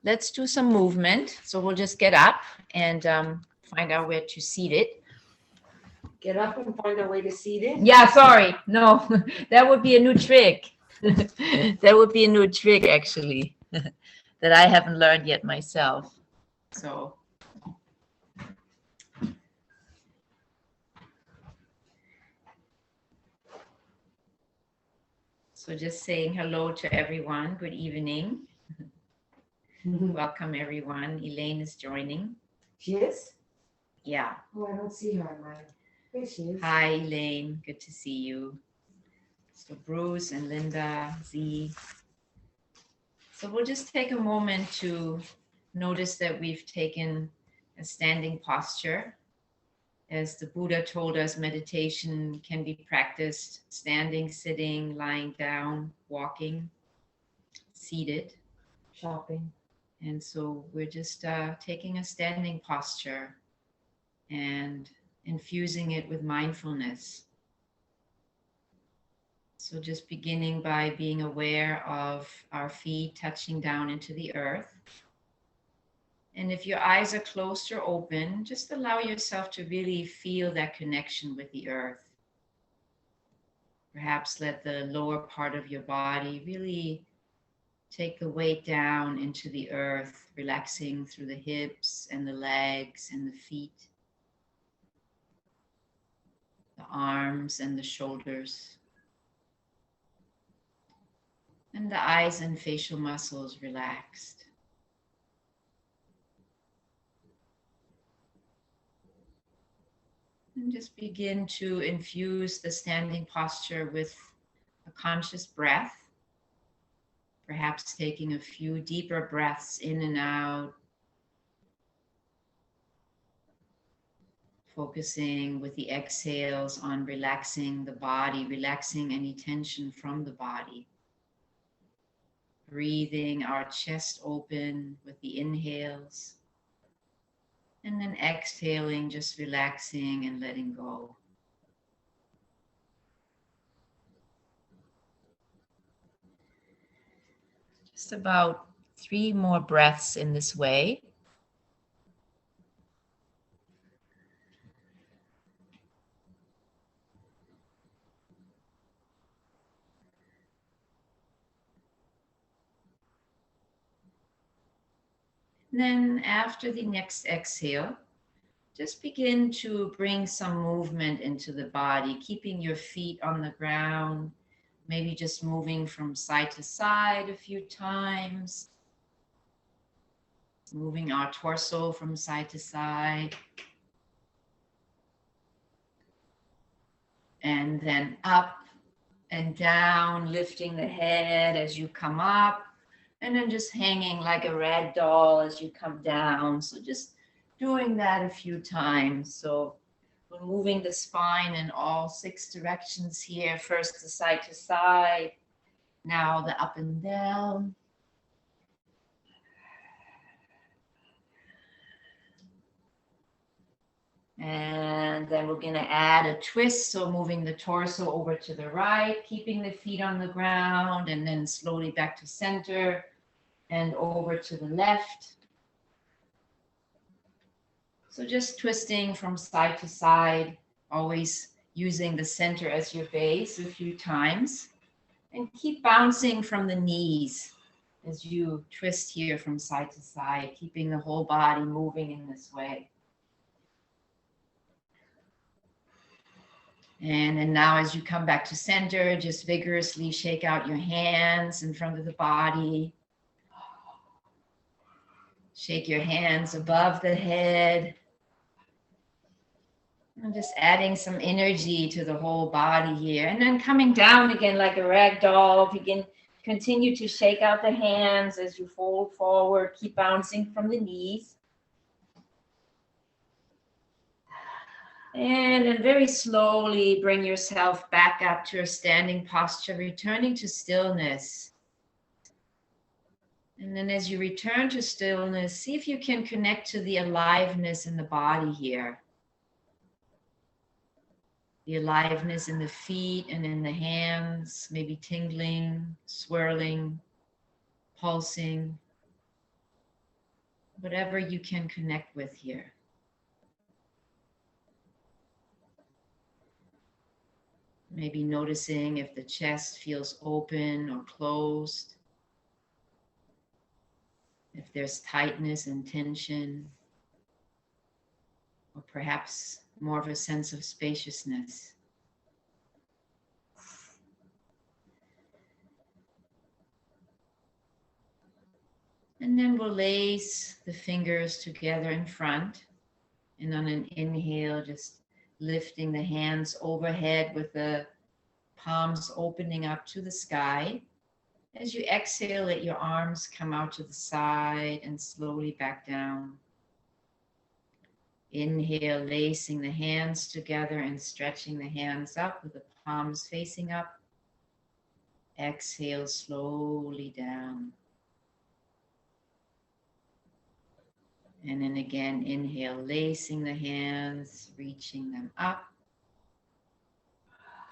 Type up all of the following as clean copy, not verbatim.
let's do some movement. So we'll just get up and find out where to seat it. Get up and find a way to seat it? Yeah, sorry. No, that would be a new trick. That would be a new trick, actually, that I haven't learned yet myself. So just saying hello to everyone. Good evening. Welcome, everyone. Elaine is joining. She is? Yeah. Oh, I don't see her on mine. There she is. Hi, Elaine. Good to see you. So Bruce and Linda, Z. So we'll just take a moment to notice that we've taken a standing posture. As the Buddha told us, meditation can be practiced standing, sitting, lying down, walking, seated, shopping. And so we're just taking a standing posture and infusing it with mindfulness. So just beginning by being aware of our feet touching down into the earth. And if your eyes are closed or open, just allow yourself to really feel that connection with the earth. Perhaps let the lower part of your body really take the weight down into the earth, relaxing through the hips and the legs and the feet, the arms and the shoulders. And the eyes and facial muscles relaxed. And just begin to infuse the standing posture with a conscious breath. Perhaps taking a few deeper breaths in and out. Focusing with the exhales on relaxing the body, relaxing any tension from the body. Breathing our chest open with the inhales. And then exhaling, just relaxing and letting go. Just about 3 more breaths in this way. Then after the next exhale, just begin to bring some movement into the body, keeping your feet on the ground, maybe just moving from side to side a few times, moving our torso from side to side, and then up and down, lifting the head as you come up. And then just hanging like a rag doll as you come down. So just doing that a few times. So we're moving the spine in all 6 directions here. First the side to side. Now the up and down. And then we're going to add a twist. So moving the torso over to the right, keeping the feet on the ground, and then slowly back to center. And over to the left. So just twisting from side to side, always using the center as your base a few times. And keep bouncing from the knees as you twist here from side to side, keeping the whole body moving in this way. And then now as you come back to center, just vigorously shake out your hands in front of the body. Shake your hands above the head. And just adding some energy to the whole body here. And then coming down again like a rag doll. Continue to shake out the hands as you fold forward. Keep bouncing from the knees. And then very slowly bring yourself back up to a standing posture, returning to stillness. And then as you return to stillness, see if you can connect to the aliveness in the body here. The aliveness in the feet and in the hands, maybe tingling, swirling, pulsing. whatever you can connect with here. Maybe noticing if the chest feels open or closed, if there's tightness and tension, or perhaps more of a sense of spaciousness. And then we'll lace the fingers together in front. And on an inhale, just lifting the hands overhead with the palms opening up to the sky. As you exhale, let your arms come out to the side and slowly back down. Inhale, lacing the hands together and stretching the hands up with the palms facing up. Exhale, slowly down. And then again, inhale, lacing the hands, reaching them up.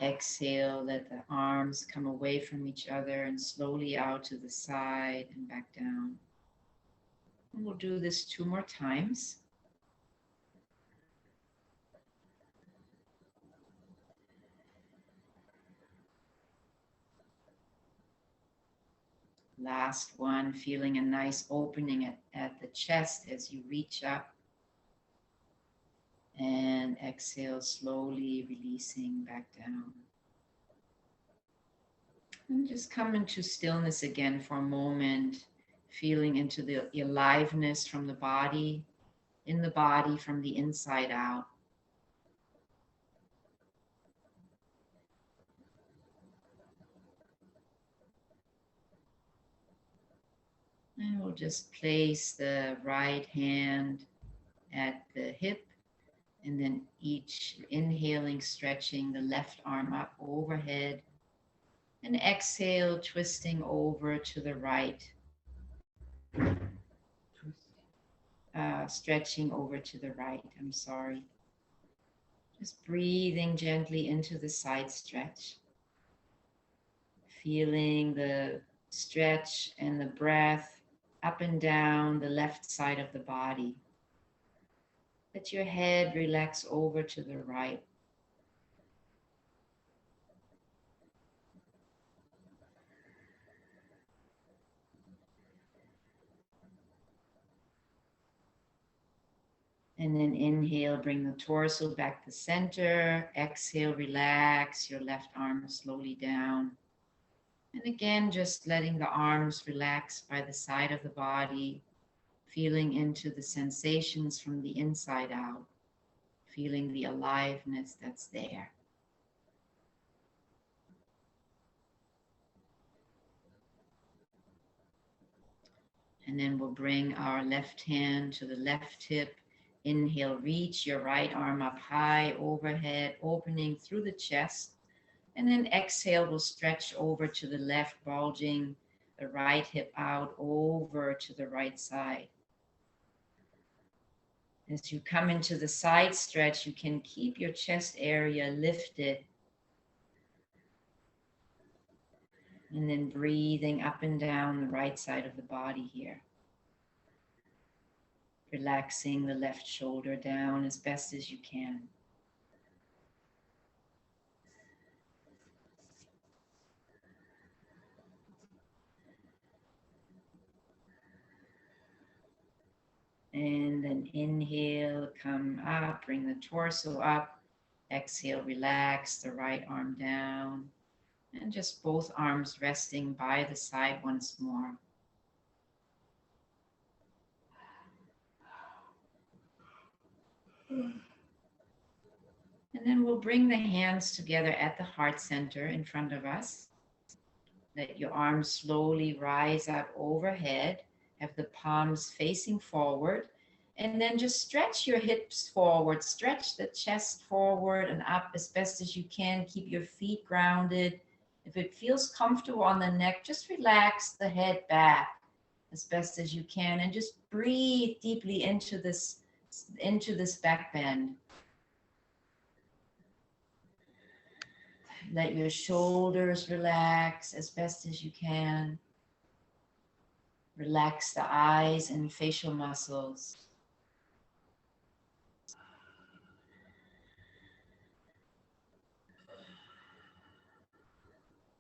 Exhale, let the arms come away from each other and slowly out to the side and back down. And we'll do this 2 more times. Last one, feeling a nice opening at the chest as you reach up. And exhale, slowly releasing back down. And just come into stillness again for a moment, feeling into the aliveness from the body, in the body from the inside out. And we'll just place the right hand at the hip, and then each inhaling, stretching the left arm up overhead, and exhale, twisting over to the right, stretching over to the right, I'm sorry. Just breathing gently into the side stretch, feeling the stretch and the breath up and down the left side of the body. Let your head relax over to the right. And then inhale, bring the torso back to center. Exhale, relax your left arm slowly down. And again, just letting the arms relax by the side of the body, feeling into the sensations from the inside out, feeling the aliveness that's there. And then we'll bring our left hand to the left hip. Inhale, reach your right arm up high overhead, opening through the chest. And then exhale, we'll stretch over to the left, bulging the right hip out over to the right side. As you come into the side stretch, you can keep your chest area lifted. And then breathing up and down the right side of the body here. Relaxing the left shoulder down as best as you can. And then inhale, come up, bring the torso up. Exhale, relax the right arm down. And just both arms resting by the side once more. And then we'll bring the hands together at the heart center in front of us. Let your arms slowly rise up overhead. Have the palms facing forward. And then just stretch your hips forward. Stretch the chest forward and up as best as you can. Keep your feet grounded. If it feels comfortable on the neck, just relax the head back as best as you can. And just breathe deeply into this back bend. Let your shoulders relax as best as you can. Relax the eyes and facial muscles.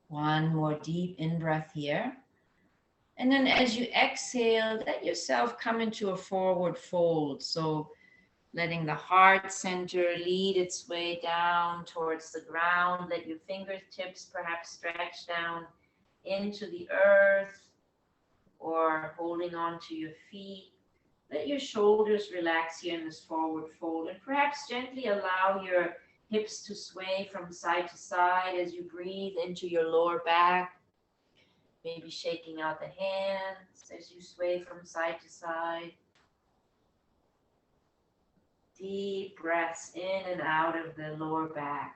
One more deep in-breath here. And then as you exhale, let yourself come into a forward fold. So letting the heart center lead its way down towards the ground. Let your fingertips perhaps stretch down into the earth or holding on to your feet. Let your shoulders relax here in this forward fold and perhaps gently allow your hips to sway from side to side as you breathe into your lower back. Maybe shaking out the hands as you sway from side to side. Deep breaths in and out of the lower back.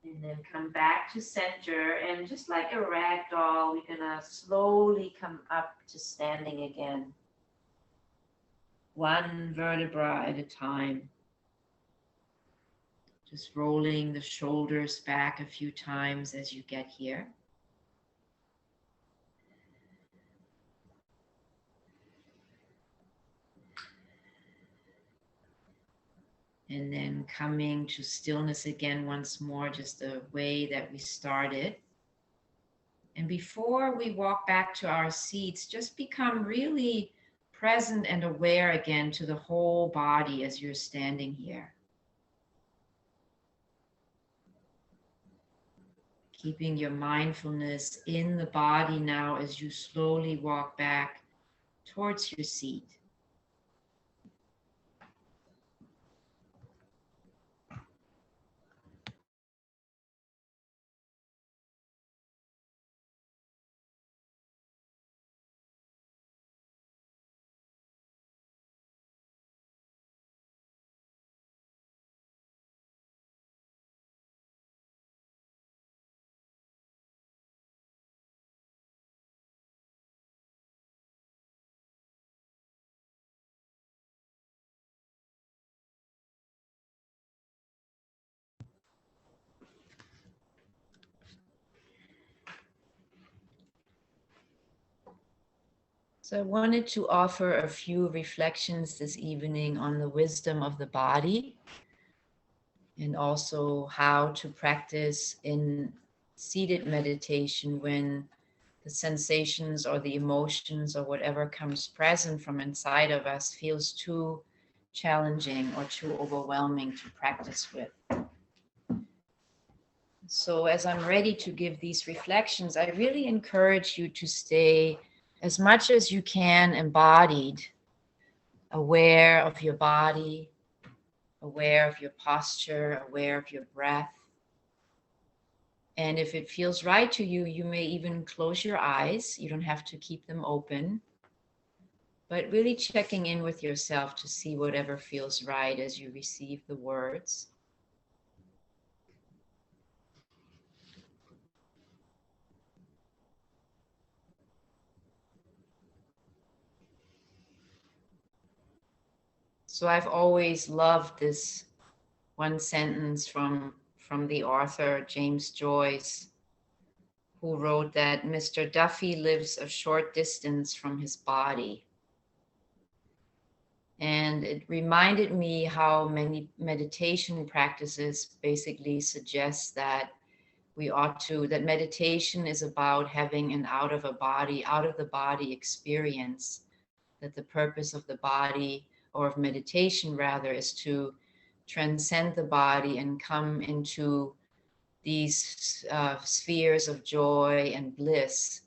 And then come back to center, and just like a rag doll, we're gonna slowly come up to standing again. One vertebra at a time. Just rolling the shoulders back a few times as you get here. And then coming to stillness again once more, just the way that we started. And before we walk back to our seats, just become really present and aware again to the whole body as you're standing here. Keeping your mindfulness in the body now as you slowly walk back towards your seat. So I wanted to offer a few reflections this evening on the wisdom of the body and also how to practice in seated meditation when the sensations or the emotions or whatever comes present from inside of us feels too challenging or too overwhelming to practice with. So as I'm ready to give these reflections, I really encourage you to stay as much as you can embodied, aware of your body, aware of your posture, aware of your breath. And if it feels right to you, you may even close your eyes. You don't have to keep them open, but really checking in with yourself to see whatever feels right as you receive the words. So I've always loved this one sentence from the author, James Joyce, who wrote that Mr. Duffy lives a short distance from his body. And it reminded me how many meditation practices basically suggest that that meditation is about having an out of the body experience, that the purpose of the body, or of meditation rather, is to transcend the body and come into these spheres of joy and bliss.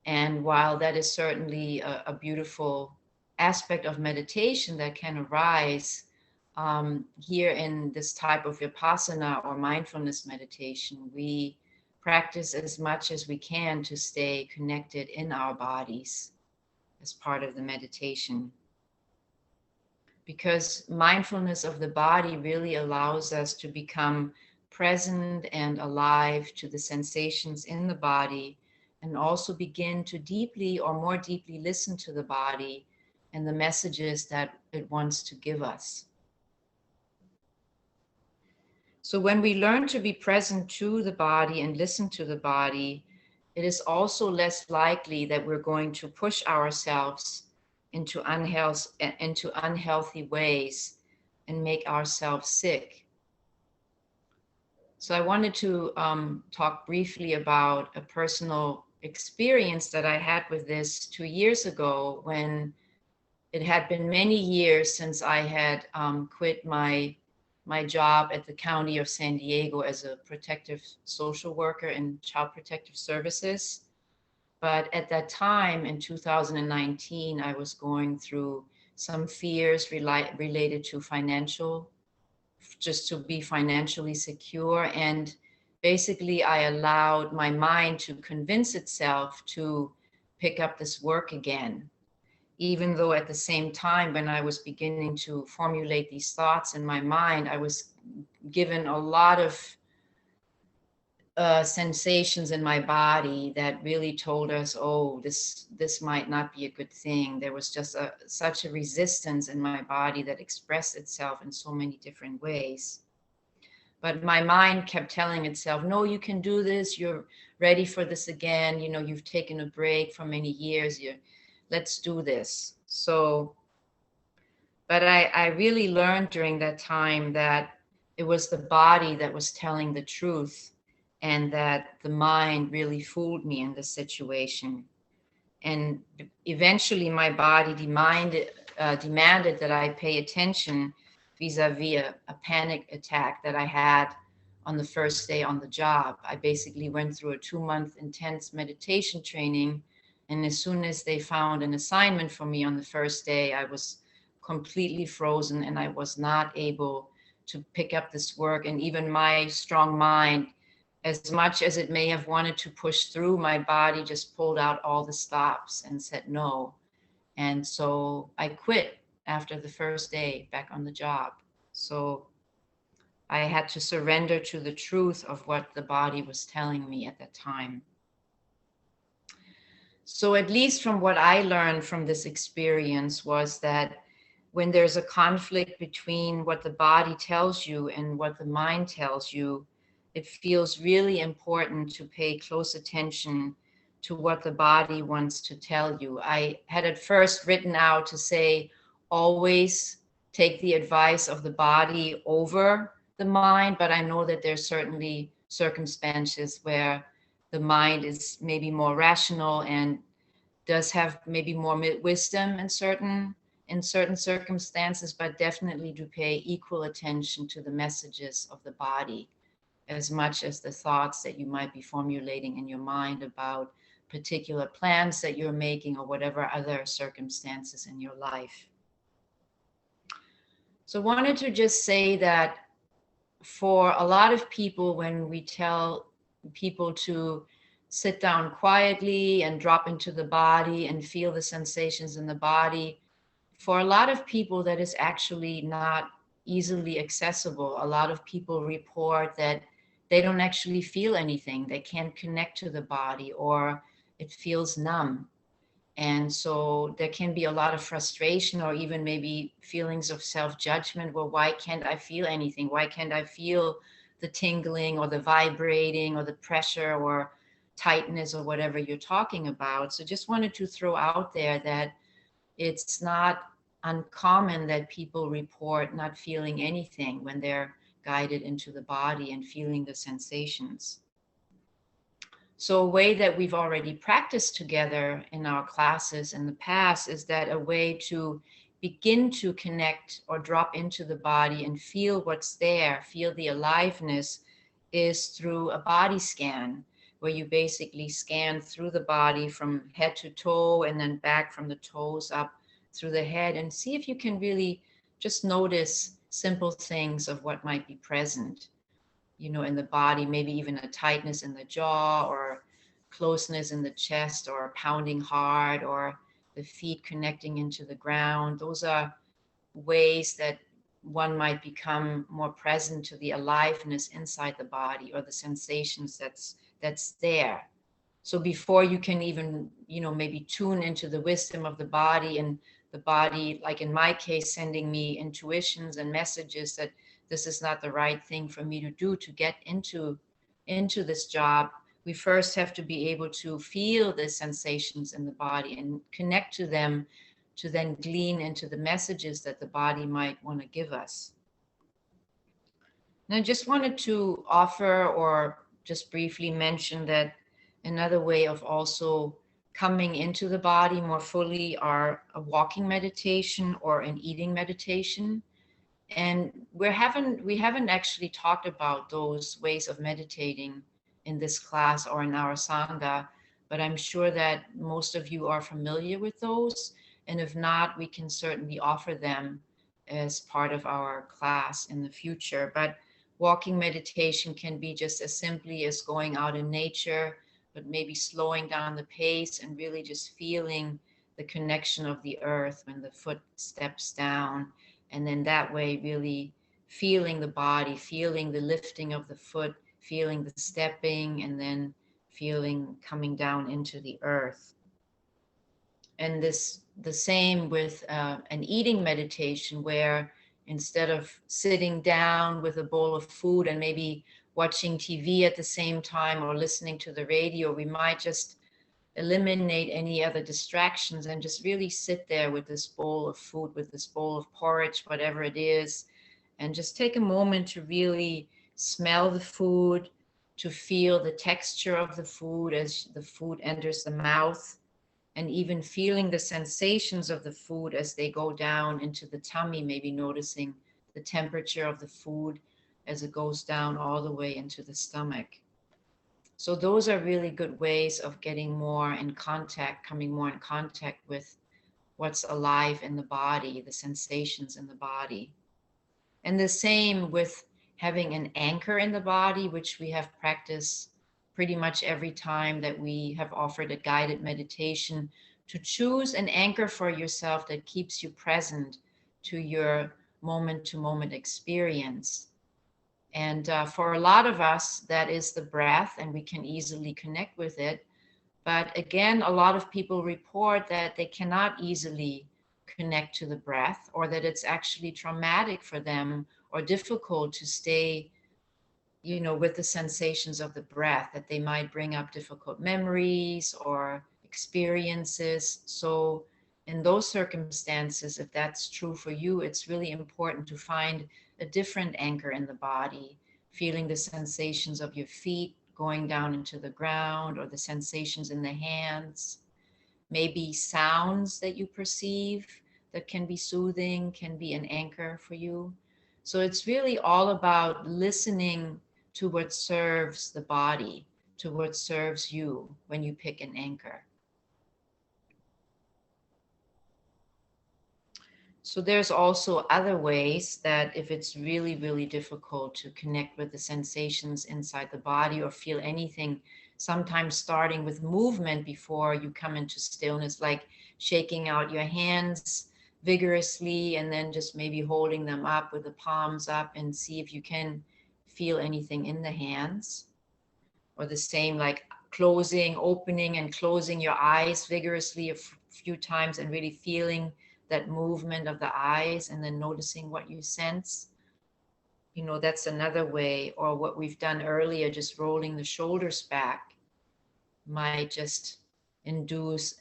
And while that is certainly a beautiful aspect of meditation that can arise here in this type of vipassana or mindfulness meditation, we practice as much as we can to stay connected in our bodies as part of the meditation. Because mindfulness of the body really allows us to become present and alive to the sensations in the body, and also begin to deeply or more deeply listen to the body and the messages that it wants to give us. So when we learn to be present to the body and listen to the body, it is also less likely that we're going to push ourselves into unhealthy ways and make ourselves sick. So I wanted to talk briefly about a personal experience that I had with this 2 years ago, when it had been many years since I had quit my job at the County of San Diego as a protective social worker in Child Protective Services. But at that time in 2019, I was going through some fears related to just to be financially secure. And basically, I allowed my mind to convince itself to pick up this work again, even though at the same time, when I was beginning to formulate these thoughts in my mind, I was given a lot of sensations in my body that really told us, oh, this might not be a good thing. There was just such a resistance in my body that expressed itself in so many different ways. But my mind kept telling itself, no, you can do this. You're ready for this again. You know, you've taken a break for many years. Let's do this. So, but I really learned during that time that it was the body that was telling the truth, and that the mind really fooled me in this situation. And eventually my body demanded that I pay attention vis-a-vis a panic attack that I had on the first day on the job. I basically went through a 2-month intense meditation training. And as soon as they found an assignment for me on the first day, I was completely frozen and I was not able to pick up this work. And even my strong mind, as much as it may have wanted to push through, my body just pulled out all the stops and said no. And so I quit after the first day back on the job. So I had to surrender to the truth of what the body was telling me at that time. So at least from what I learned from this experience was that when there's a conflict between what the body tells you and what the mind tells you, it feels really important to pay close attention to what the body wants to tell you. I had at first written out to say, always take the advice of the body over the mind, but I know that there's certainly circumstances where the mind is maybe more rational and does have maybe more wisdom in certain circumstances, but definitely do pay equal attention to the messages of the body as much as the thoughts that you might be formulating in your mind about particular plans that you're making or whatever other circumstances in your life. So I wanted to just say that for a lot of people, when we tell people to sit down quietly and drop into the body and feel the sensations in the body, for a lot of people that is actually not easily accessible. A lot of people report that they don't actually feel anything. They can't connect to the body, or it feels numb. And so there can be a lot of frustration or even maybe feelings of self-judgment. Well, why can't I feel anything? Why can't I feel the tingling or the vibrating or the pressure or tightness or whatever you're talking about? So just wanted to throw out there that it's not uncommon that people report not feeling anything when they're guided into the body and feeling the sensations. So a way that we've already practiced together in our classes in the past is that a way to begin to connect or drop into the body and feel what's there, feel the aliveness, is through a body scan, where you basically scan through the body from head to toe and then back from the toes up through the head, and see if you can really just notice simple things of what might be present, you know, in the body, maybe even a tightness in the jaw or closeness in the chest or pounding hard or the feet connecting into the ground. Those are ways that one might become more present to the aliveness inside the body or the sensations that's there. So before you can even, you know, maybe tune into the wisdom of the body, and the body, like in my case, sending me intuitions and messages that this is not the right thing for me to do to get into this job, we first have to be able to feel the sensations in the body and connect to them to then glean into the messages that the body might want to give us. And I just wanted to offer or just briefly mention that another way of also coming into the body more fully are a walking meditation or an eating meditation. And we haven't actually talked about those ways of meditating in this class or in our Sangha, but I'm sure that most of you are familiar with those. And if not, we can certainly offer them as part of our class in the future. But walking meditation can be just as simply as going out in nature, but maybe slowing down the pace and really just feeling the connection of the earth when the foot steps down. And then that way, really feeling the body, feeling the lifting of the foot, feeling the stepping, and then feeling coming down into the earth. And the same with an eating meditation, where instead of sitting down with a bowl of food and maybe watching TV at the same time or listening to the radio, we might just eliminate any other distractions and just really sit there with this bowl of food, with this bowl of porridge, whatever it is, and just take a moment to really smell the food, to feel the texture of the food as the food enters the mouth, and even feeling the sensations of the food as they go down into the tummy, maybe noticing the temperature of the food as it goes down all the way into the stomach. So those are really good ways of getting more in contact, coming more in contact with what's alive in the body, the sensations in the body. And the same with having an anchor in the body, which we have practiced pretty much every time that we have offered a guided meditation, to choose an anchor for yourself that keeps you present to your moment-to-moment experience. And for a lot of us, that is the breath, and we can easily connect with it. But again, a lot of people report that they cannot easily connect to the breath, or that it's actually traumatic for them or difficult to stay, with the sensations of the breath, that they might bring up difficult memories or experiences. So in those circumstances, if that's true for you, it's really important to find a different anchor in the body, feeling the sensations of your feet going down into the ground, or the sensations in the hands, maybe sounds that you perceive that can be soothing, can be an anchor for you. So it's really all about listening to what serves the body, to what serves you when you pick an anchor. So there's also other ways that if it's really, really difficult to connect with the sensations inside the body or feel anything, sometimes starting with movement before you come into stillness, like shaking out your hands vigorously and then just maybe holding them up with the palms up and see if you can feel anything in the hands. Or the same, like opening and closing your eyes vigorously a few times and really feeling that movement of the eyes, and then noticing what you sense. That's another way. Or what we've done earlier, just rolling the shoulders back might just induce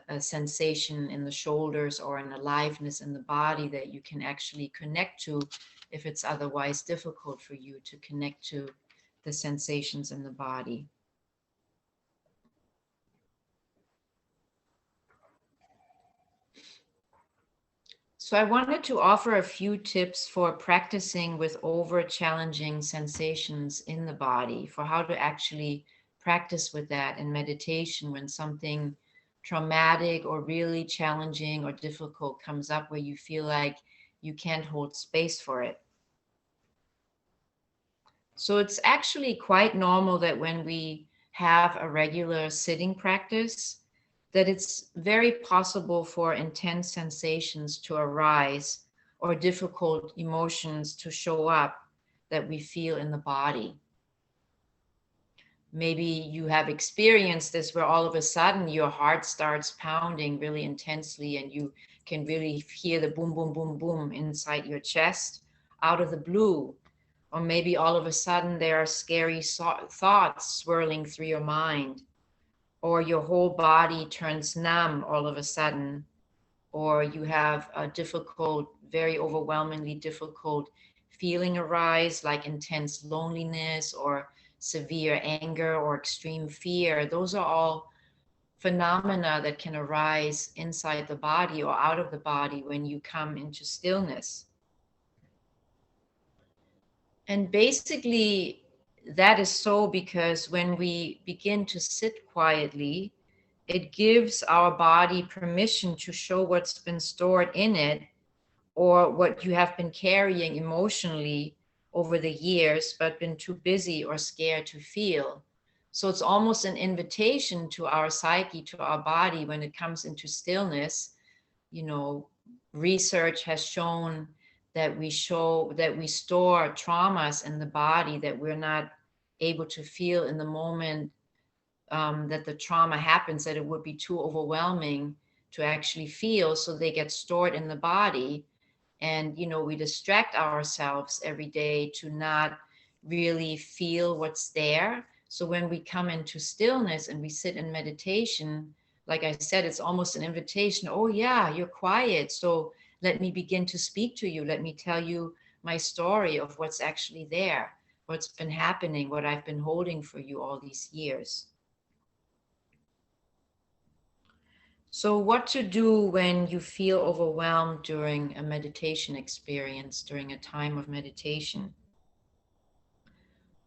a sensation in the shoulders or an aliveness in the body that you can actually connect to, if it's otherwise difficult for you to connect to the sensations in the body. So I wanted to offer a few tips for practicing with over-challenging sensations in the body, for how to actually practice with that in meditation when something traumatic or really challenging or difficult comes up, where you feel like you can't hold space for it. So it's actually quite normal that when we have a regular sitting practice, that it's very possible for intense sensations to arise or difficult emotions to show up that we feel in the body. Maybe you have experienced this, where all of a sudden your heart starts pounding really intensely and you can really hear the boom, boom, boom, boom inside your chest. out of the blue. Or maybe all of a sudden there are scary thoughts swirling through your mind, or your whole body turns numb all of a sudden, or you have a difficult, very overwhelmingly difficult feeling arise, like intense loneliness or severe anger or extreme fear. Those are all phenomena that can arise inside the body or out of the body when you come into stillness. And basically, that is so because when we begin to sit quietly, it gives our body permission to show what's been stored in it or what you have been carrying emotionally over the years, but been too busy or scared to feel. So it's almost an invitation to our psyche, to our body when it comes into stillness. You know, research has shown that we store traumas in the body that we're not able to feel in the moment that the trauma happens, that it would be too overwhelming to actually feel. So they get stored in the body. And, we distract ourselves every day to not really feel what's there. So when we come into stillness and we sit in meditation, like I said, it's almost an invitation. Oh, yeah, you're quiet. So let me begin to speak to you. Let me tell you my story of what's actually there, what's been happening, what I've been holding for you all these years. So, what to do when you feel overwhelmed during a meditation experience, during a time of meditation?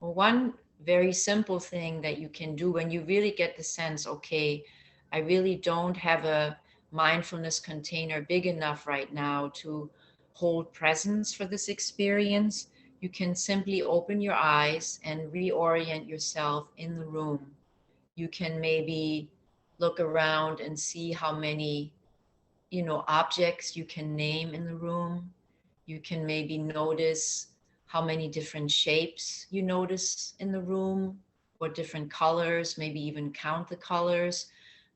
Well, one very simple thing that you can do when you really get the sense, okay, I really don't have a mindfulness container big enough right now to hold presence for this experience, you can simply open your eyes and reorient yourself in the room. You can maybe look around and see how many objects you can name in the room. You can maybe notice how many different shapes you notice in the room, or different colors, maybe even count the colors.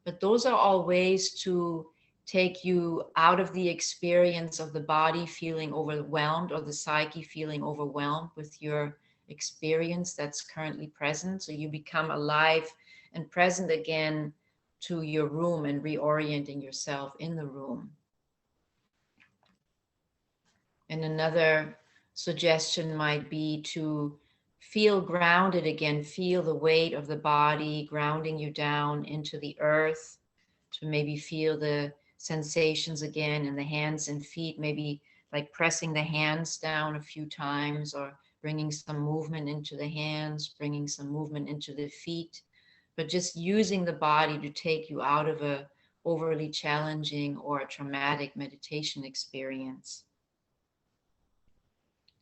But those are all ways to take you out of the experience of the body feeling overwhelmed or the psyche feeling overwhelmed with your experience that's currently present. So you become alive and present again to your room and reorienting yourself in the room. And another suggestion might be to feel grounded again, feel the weight of the body grounding you down into the earth, to maybe feel the sensations again in the hands and feet, maybe like pressing the hands down a few times or bringing some movement into the hands, bringing some movement into the feet, but just using the body to take you out of a overly challenging or a traumatic meditation experience.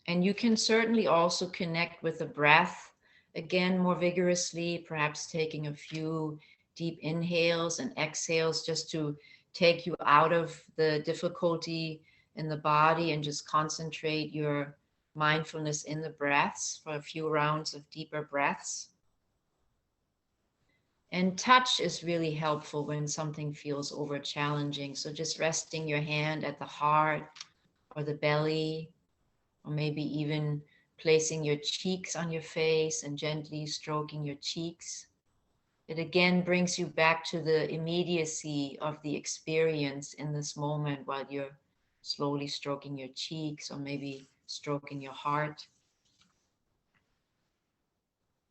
And you can certainly also connect with the breath again more vigorously, perhaps taking a few deep inhales and exhales just to take you out of the difficulty in the body and just concentrate your mindfulness in the breaths for a few rounds of deeper breaths. And touch is really helpful when something feels over challenging. So just resting your hand at the heart or the belly, or maybe even placing your cheeks on your face and gently stroking your cheeks. It again brings you back to the immediacy of the experience in this moment while you're slowly stroking your cheeks or maybe stroking your heart.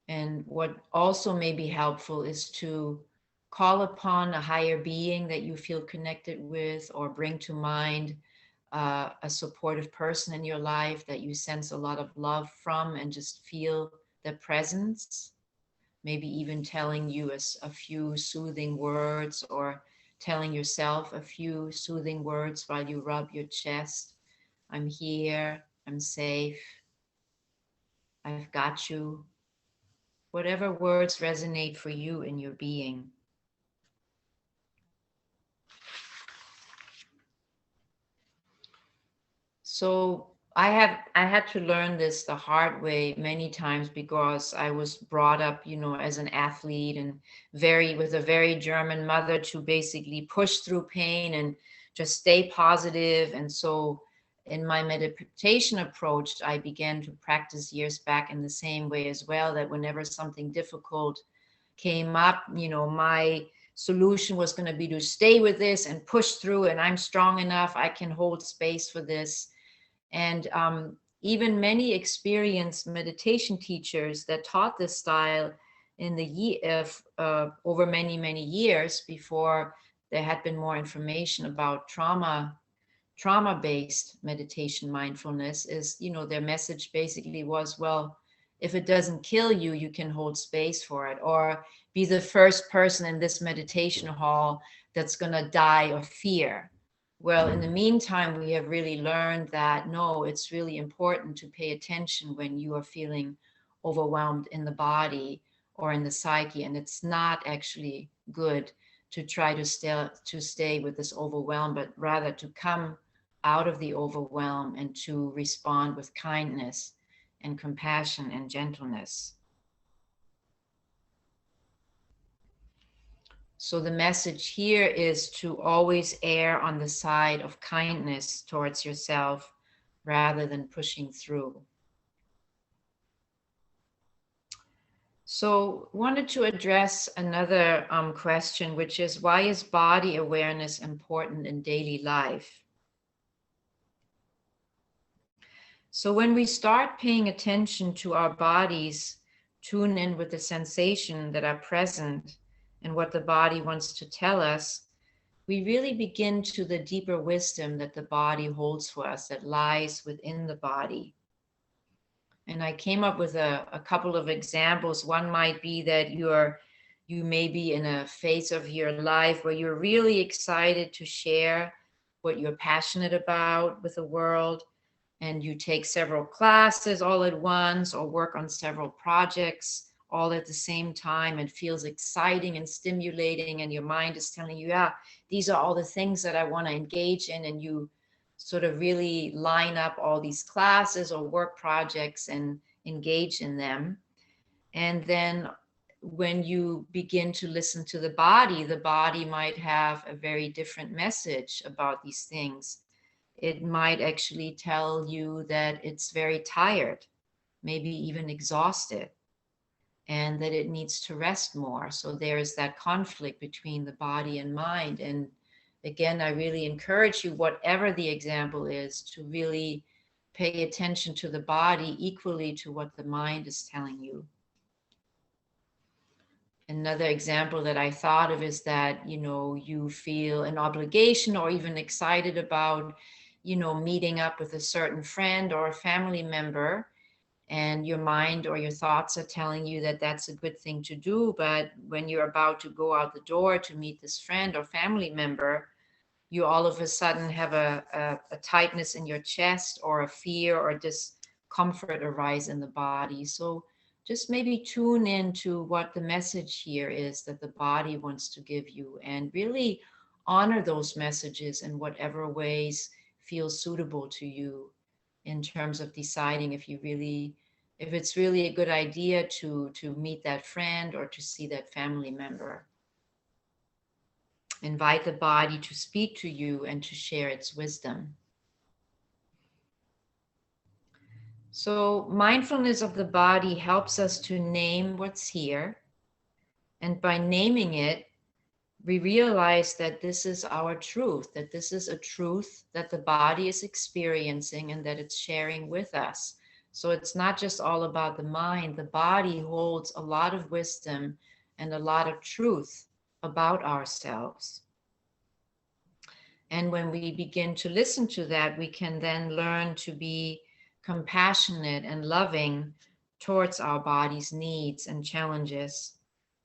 And what also may be helpful is to call upon a higher being that you feel connected with, or bring to mind a supportive person in your life that you sense a lot of love from, and just feel their presence. Maybe even telling you a few soothing words, or telling yourself a few soothing words while you rub your chest. I'm here, I'm safe, I've got you. Whatever words resonate for you in your being. So I had to learn this the hard way many times, because I was brought up, as an athlete, and with a very German mother, to basically push through pain and just stay positive. And so in my meditation approach, I began to practice years back in the same way as well, that whenever something difficult came up, my solution was going to be to stay with this and push through, and I'm strong enough, I can hold space for this. And even many experienced meditation teachers that taught this style in the year over many, many years before there had been more information about trauma-based meditation mindfulness, is, their message basically was, well, if it doesn't kill you, you can hold space for it, or be the first person in this meditation hall that's going to die of fear. Well, in the meantime, we have really learned that no, it's really important to pay attention when you are feeling overwhelmed in the body or in the psyche, and it's not actually good to try to stay with this overwhelm, but rather to come out of the overwhelm and to respond with kindness and compassion and gentleness. So the message here is to always err on the side of kindness towards yourself rather than pushing through. So wanted to address another question, which is, why is body awareness important in daily life? So when we start paying attention to our bodies, tune in with the sensation that are present and what the body wants to tell us, we really begin to the deeper wisdom that the body holds for us, that lies within the body. And I came up with a couple of examples. One might be that you may be in a phase of your life where you're really excited to share what you're passionate about with the world, and you take several classes all at once or work on several projects all at the same time. It feels exciting and stimulating, and your mind is telling you, yeah, these are all the things that I want to engage in, and you sort of really line up all these classes or work projects and engage in them. And then when you begin to listen to the body might have a very different message about these things. It might actually tell you that it's very tired, maybe even exhausted, and that it needs to rest more. So there's that conflict between the body and mind. And again, I really encourage you, whatever the example is, to really pay attention to the body equally to what the mind is telling you. Another example that I thought of is that, you feel an obligation or even excited about, meeting up with a certain friend or a family member, and your mind or your thoughts are telling you that that's a good thing to do. But when you're about to go out the door to meet this friend or family member, you all of a sudden have a tightness in your chest, or a fear or discomfort arise in the body. So just maybe tune into what the message here is that the body wants to give you, and really honor those messages in whatever ways feel suitable to you, in terms of deciding if it's really a good idea to meet that friend or to see that family member. Invite the body to speak to you and to share its wisdom. So mindfulness of the body helps us to name what's here. And by naming it, we realize that this is our truth, that this is a truth that the body is experiencing and that it's sharing with us. So it's not just all about the mind. The body holds a lot of wisdom and a lot of truth about ourselves. And when we begin to listen to that, we can then learn to be compassionate and loving towards our body's needs and challenges,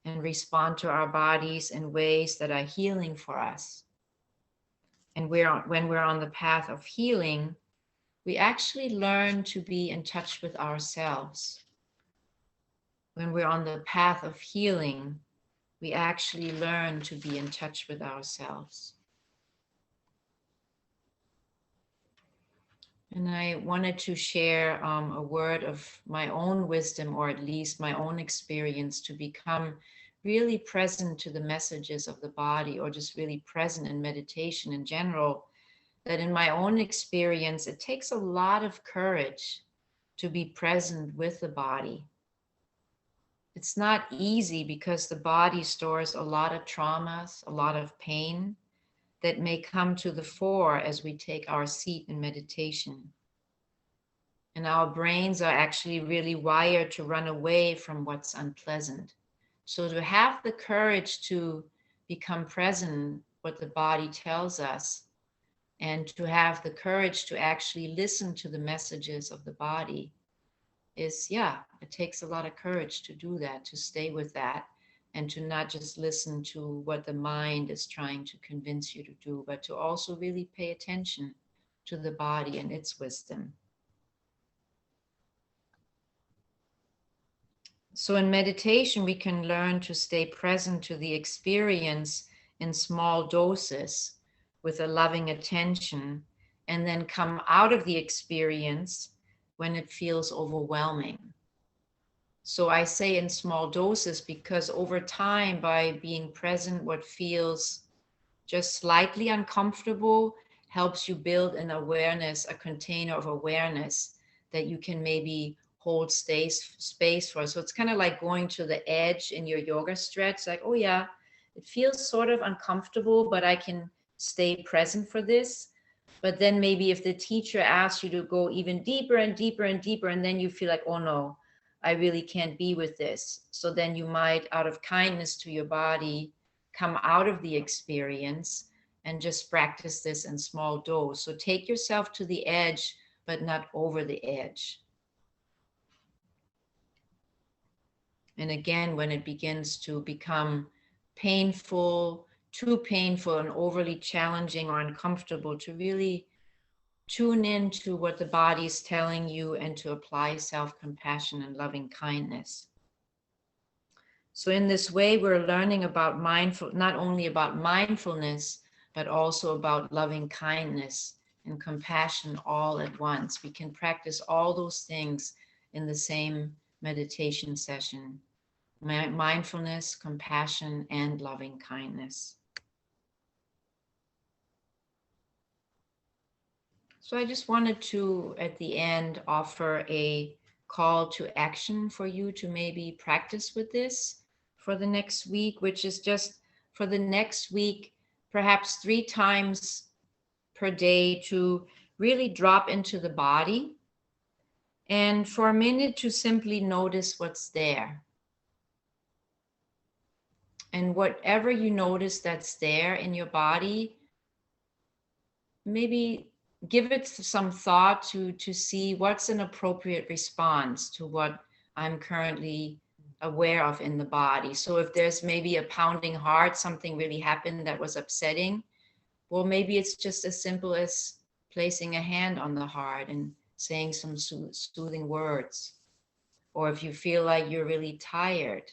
and respond to our bodies in ways that are healing for us. And when we're on the path of healing, we actually learn to be in touch with ourselves. When we're on the path of healing, we actually learn to be in touch with ourselves. And I wanted to share a word of my own wisdom, or at least my own experience, to become really present to the messages of the body, or just really present in meditation in general. that in my own experience, it takes a lot of courage to be present with the body. It's not easy because the body stores a lot of traumas, a lot of pain that may come to the fore as we take our seat in meditation. And our brains are actually really wired to run away from what's unpleasant. So to have the courage to become present, what the body tells us, and to have the courage to actually listen to the messages of the body is, yeah, it takes a lot of courage to do that, to stay with that, and to not just listen to what the mind is trying to convince you to do, but to also really pay attention to the body and its wisdom. So in meditation, we can learn to stay present to the experience in small doses with a loving attention, and then come out of the experience when it feels overwhelming. So I say in small doses because over time, by being present, what feels just slightly uncomfortable helps you build an awareness, a container of awareness that you can maybe hold space for. So it's kind of like going to the edge in your yoga stretch, like, oh yeah, it feels sort of uncomfortable, but I can stay present for this. But then maybe if the teacher asks you to go even deeper and deeper and deeper, and then you feel like, oh no, I really can't be with this. So then you might, out of kindness to your body, come out of the experience and just practice this in small dose. So take yourself to the edge, but not over the edge. And again, when it begins to become painful, too painful and overly challenging or uncomfortable, to really tune in to what the body is telling you and to apply self-compassion and loving kindness. So in this way, we're learning about not only about mindfulness, but also about loving kindness and compassion all at once. We can practice all those things in the same meditation session: mindfulness, compassion, and loving kindness. So I just wanted to, at the end, offer a call to action for you to maybe practice with this for the next week, which is just for the next week, perhaps 3 times per day, to really drop into the body and for a minute to simply notice what's there. And whatever you notice that's there in your body, maybe give it some thought to see what's an appropriate response to what I'm currently aware of in the body. So if there's maybe a pounding heart, something really happened that was upsetting, well, maybe it's just as simple as placing a hand on the heart and saying some soothing words. Or if you feel like you're really tired,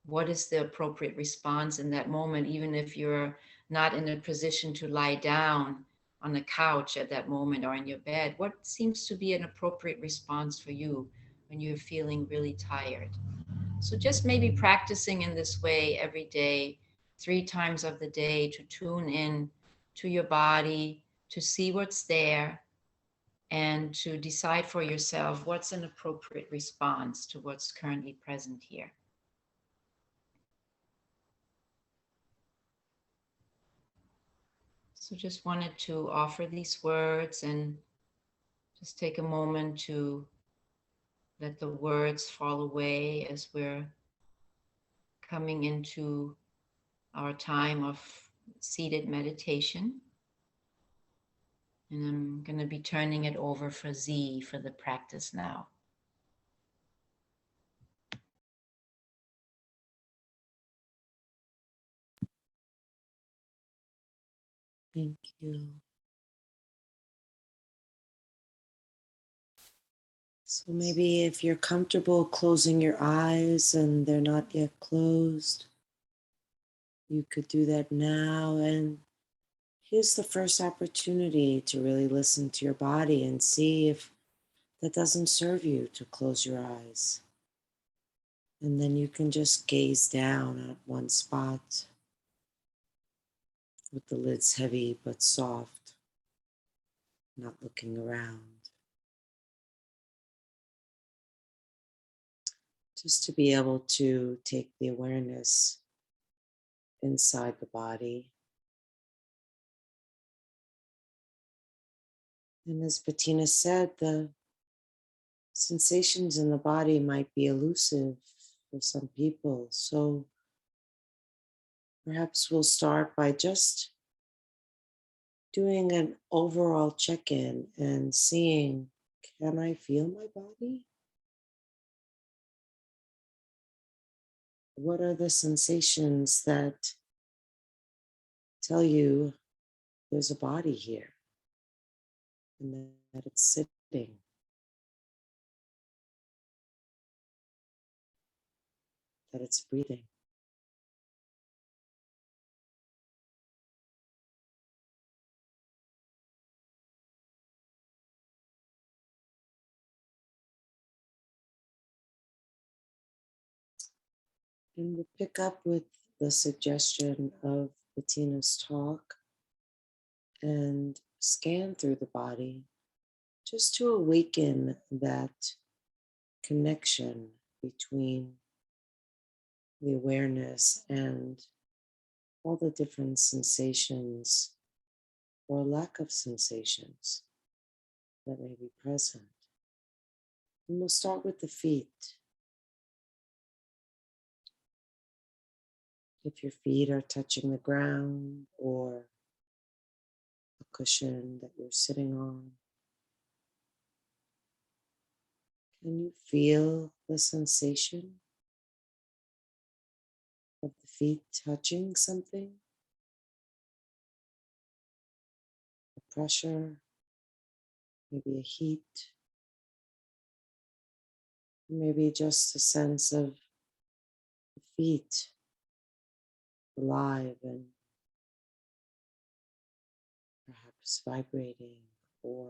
what is the appropriate response in that moment, even if you're not in a position to lie down on the couch at that moment or in your bed? What seems to be an appropriate response for you when you're feeling really tired? So just maybe practicing in this way every day, 3 times of the day, to tune in to your body, to see what's there, and to decide for yourself what's an appropriate response to what's currently present here. So just wanted to offer these words and just take a moment to let the words fall away as we're coming into our time of seated meditation. And I'm going to be turning it over for Z for the practice now. Thank you. So maybe if you're comfortable closing your eyes and they're not yet closed, you could do that now. And here's the first opportunity to really listen to your body and see if that doesn't serve you to close your eyes. And then you can just gaze down at one spot with the lids heavy but soft. not looking around. Just to be able to take the awareness inside the body. And as Bettina said, the sensations in the body might be elusive for some people. So perhaps we'll start by just doing an overall check-in and seeing, can I feel my body? What are the sensations that tell you there's a body here and that it's sitting? That it's breathing. And we'll pick up with the suggestion of Bettina's talk and scan through the body just to awaken that connection between the awareness and all the different sensations or lack of sensations that may be present. And we'll start with the feet. If your feet are touching the ground or a cushion that you're sitting on, can you feel the sensation of the feet touching something? The pressure, maybe a heat, maybe just a sense of the feet alive and perhaps vibrating, or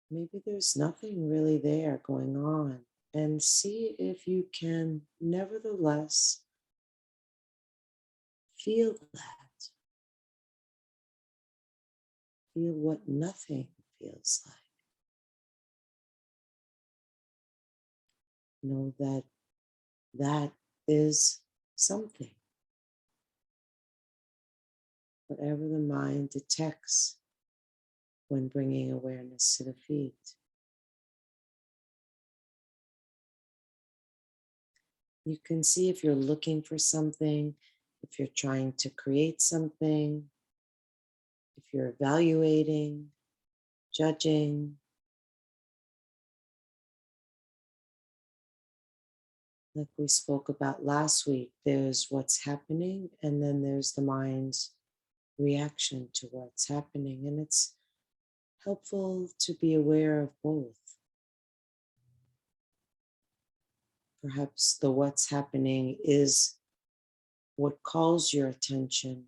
maybe there's nothing really there going on. And see if you can nevertheless feel that. Feel what nothing feels like. Know that that is something. Whatever the mind detects when bringing awareness to the feet. You can see if you're looking for something, if you're trying to create something, if you're evaluating, judging. Like we spoke about last week, there's what's happening, and then there's the mind's reaction to what's happening. And it's helpful to be aware of both. Perhaps the what's happening is what calls your attention.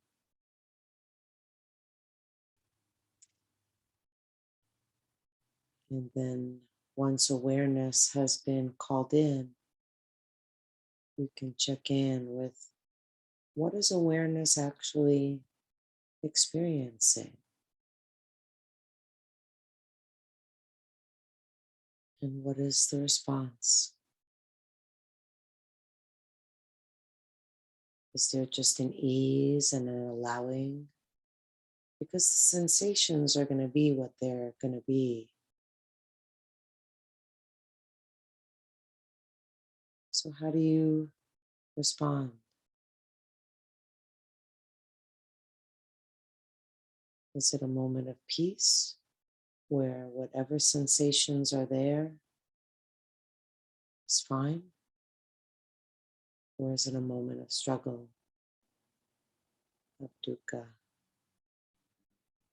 And then once awareness has been called in, you can check in with what is awareness actually experiencing? And what is the response? Is there just an ease and an allowing? Because the sensations are going to be what they're going to be. So how do you respond? Is it a moment of peace where whatever sensations are there is fine? Or is it a moment of struggle, of dukkha,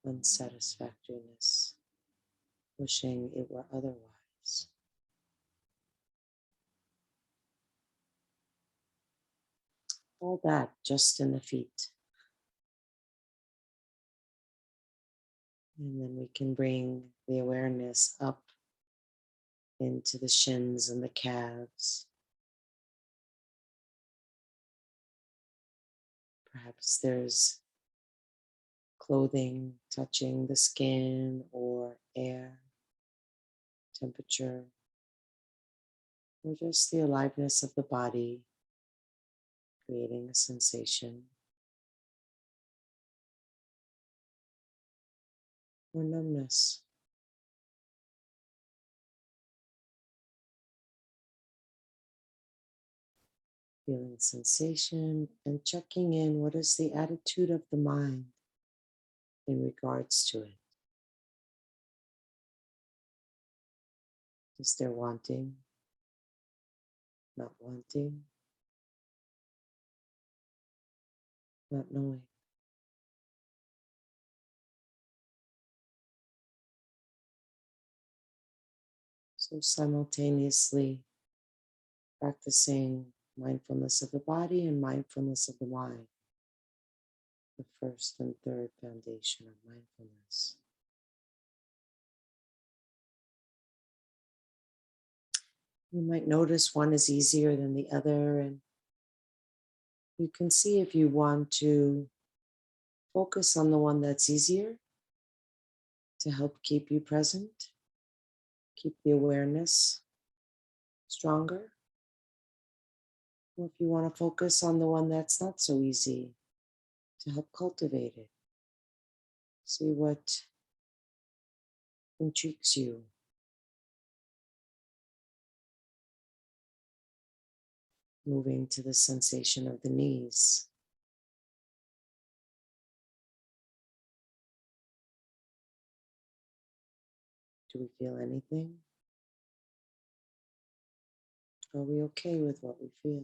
unsatisfactoriness, wishing it were otherwise? All that just in the feet. And then we can bring the awareness up into the shins and the calves. Perhaps there's clothing touching the skin or air, temperature, or just the aliveness of the body, creating a sensation or numbness. Feeling sensation and checking in, what is the attitude of the mind in regards to it? Is there wanting, not wanting, not knowing? So simultaneously practicing mindfulness of the body and mindfulness of the mind, the first and third foundation of mindfulness. You might notice one is easier than the other, and you can see if you want to focus on the one that's easier to help keep you present, keep the awareness stronger. Or if you want to focus on the one that's not so easy to help cultivate it. See what intrigues you. Moving to the sensation of the knees. Do we feel anything? Are we okay with what we feel?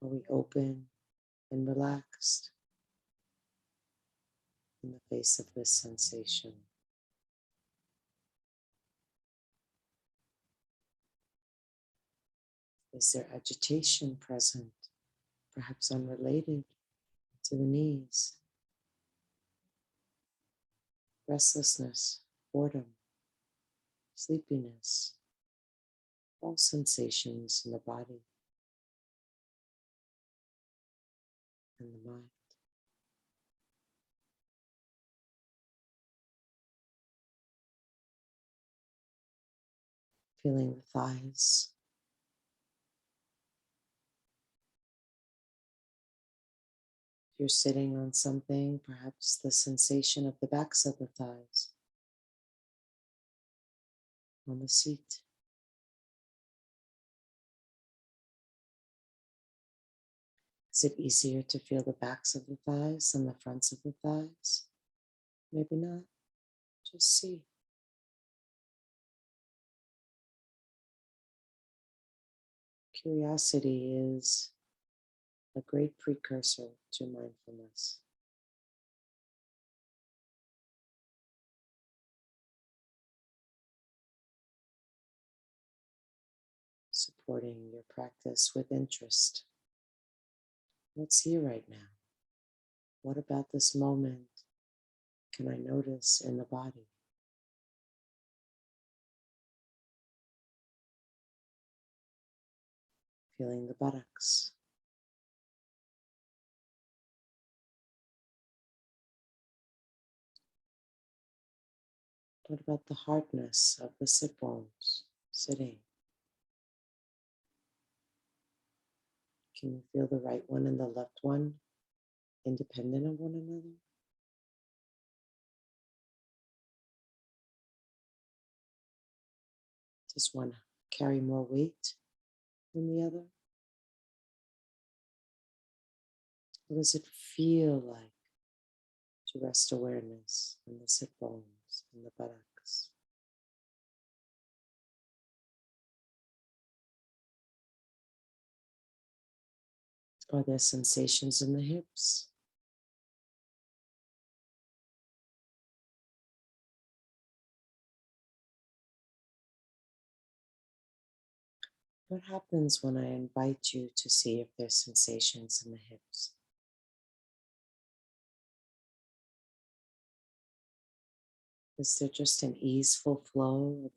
Are we open and relaxed in the face of this sensation? Is there agitation present, perhaps unrelated to the knees? Restlessness, boredom, sleepiness, all sensations in the body and the mind. Feeling the thighs. If you're sitting on something, perhaps the sensation of the backs of the thighs on the seat. Is it easier to feel the backs of the thighs than the fronts of the thighs? Maybe not. Just see. Curiosity is a great precursor to mindfulness. Supporting your practice with interest. What's here right now? What about this moment can I notice in the body? Feeling the buttocks. What about the hardness of the sit bones sitting? Can you feel the right one and the left one independent of one another? Does one carry more weight than the other? What does it feel like to rest awareness in the sit bones and the buttocks? Are there sensations in the hips? What happens when I invite you to see if there's sensations in the hips? Is there just an easeful flow of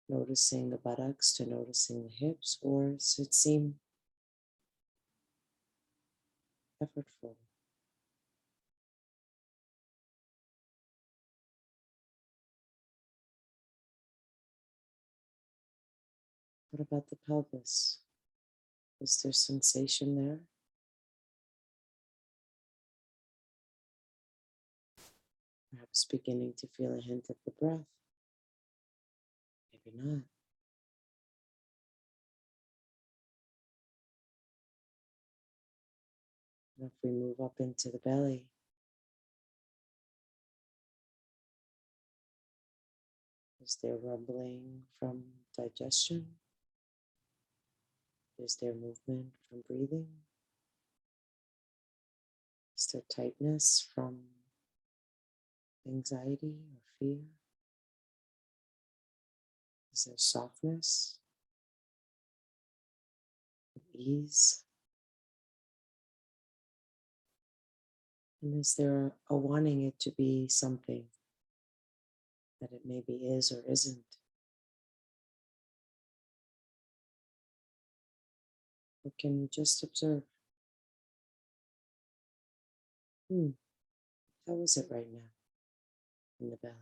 noticing the buttocks to noticing the hips, or does it seem effortful. What about the pelvis? Is there sensation there? Perhaps beginning to feel a hint of the breath. Maybe not. And if we move up into the belly, is there rumbling from digestion? Is there movement from breathing? Is there tightness from anxiety or fear? Is there softness, ease? And is there a wanting it to be something that it maybe is or isn't? Or can you just observe? How is it right now in the belly?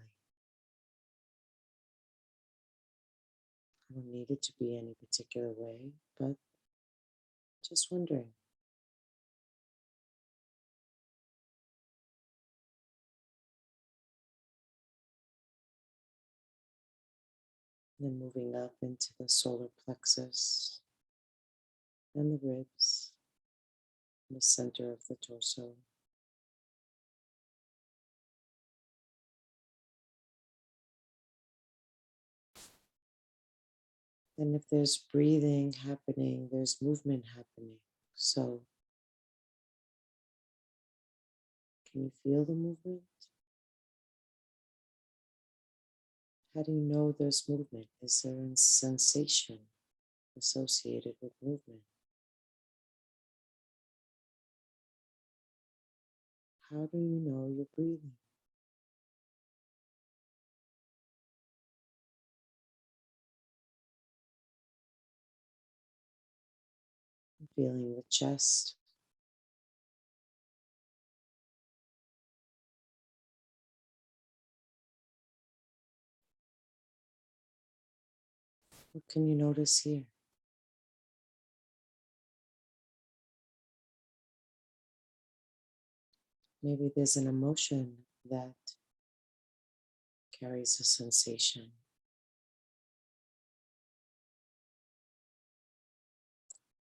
I don't need it to be any particular way, but just wondering. Then moving up into the solar plexus and the ribs, and the center of the torso. And if there's breathing happening, there's movement happening. So, can you feel the movement? How do you know there's movement? Is there a sensation associated with movement? How do you know you're breathing? Feeling the chest. What can you notice here? Maybe there's an emotion that carries a sensation.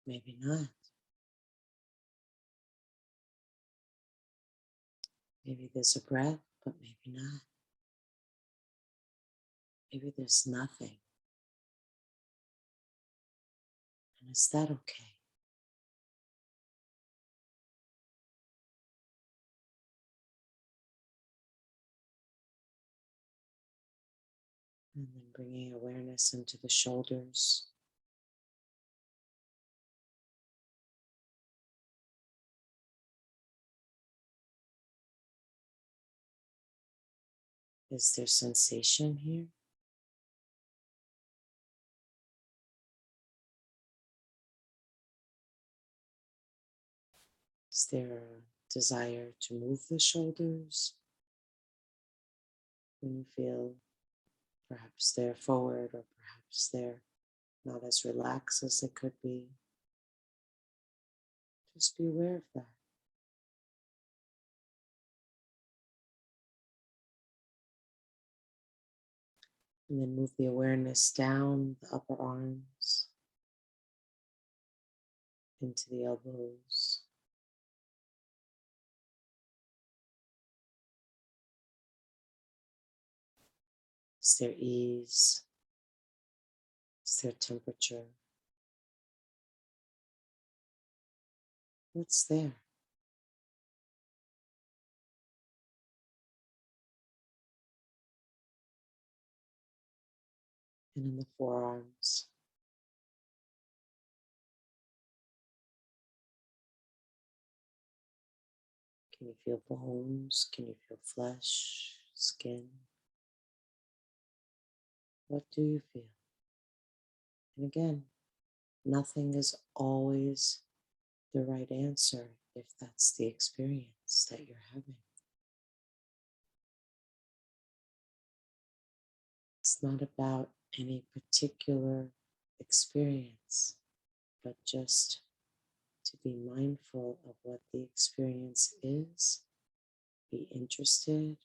Maybe not. Maybe there's a breath, but maybe not. Maybe there's nothing. And is that okay? And then bringing awareness into the shoulders. Is there sensation here? Is there a desire to move the shoulders when you feel perhaps they're forward or perhaps they're not as relaxed as they could be? Just be aware of that. And then move the awareness down the upper arms, into the elbows. Is there ease? Is there temperature? What's there? And in the forearms. Can you feel bones? Can you feel flesh, skin? What do you feel? And again, nothing is always the right answer. if that's the experience that you're having. It's not about any particular experience, but just to be mindful of what the experience is, be interested,